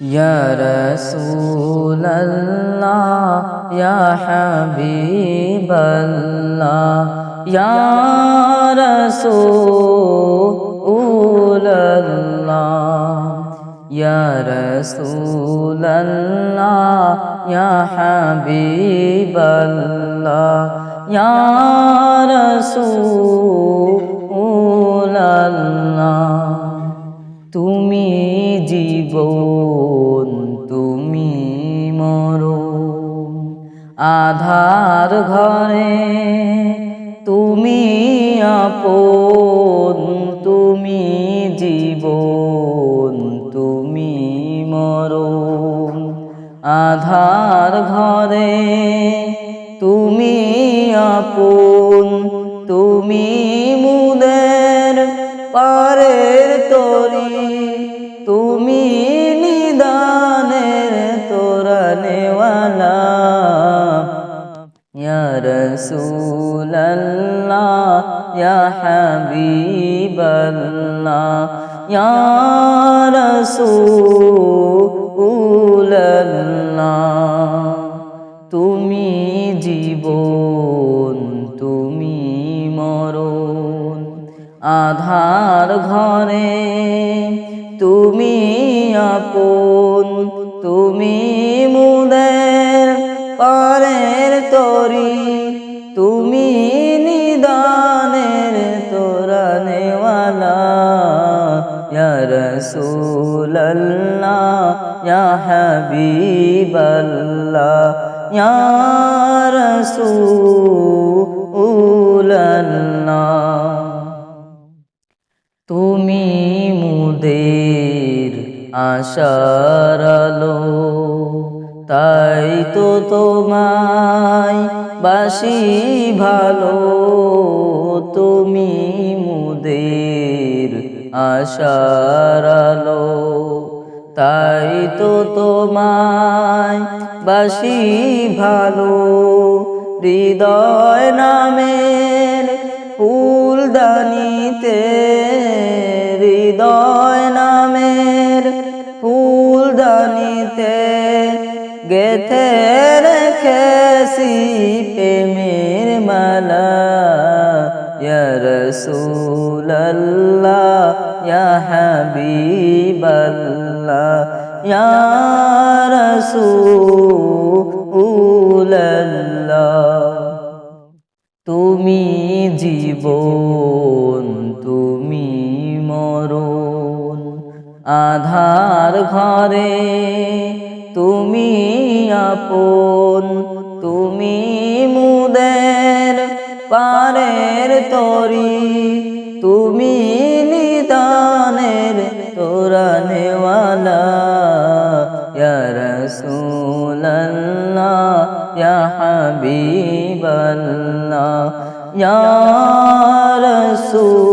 ইয়া রাসূলাল্লাহ ইয়া হাবিবাল্লাহ ইয়া রাসূলাল্লাহ ইয়া রাসূলাল্লাহ ইয়া হাবিবাল্লাহ ইয়া রাসূলাল্লাহ তুমি জীবন তুমি মরণ আধার ঘরে তুমি আপন তুমি জীবন তুমি মরণ আধার ঘরে তুমি আপন তুমি মুদের পারের তরি তুমি নিদানের তোরানেওয়ালা ইয়া রাসূলাল্লাহ ইয়া হাবিবাল্লাহ ইয়া রাসূলাল্লাহ তুমি জীবন তুমি মরণ আধার ঘরে তুমি আপন তুমি মুদের পারের তরি তুমি নিদানের তোরানেওয়ালা ইয়া রাসূলাল্লাহ ইয়া হাবিবাল্লাহ ইয়া রাসূলাল্লাহ তুমি মুদের আশার আলো তাই তো তোমায় বাসি ভালো তুমি মুদের আশার আলো তাই তো তোমায় বাসি ভালো হৃদয় নামের ফুলদানিতে হৃদয় নামের ফুলদানিতে গেথে রেখেছি প্রেমের মালা ইয়া রাসূলাল্লাহ ইয়া হাবিবাল্লাহ ইয়া রাসূলাল্লাহ তুমি জীবন তুমি মরণ আধার ঘরে তুমি আপন তুমি মুদের পারের তরি তুমি নিদানের তোরানেওয়ালা ইয়া রাসূলাল্লাহ ইয়া হাবিবাল্লাহ ইয়া রাসূল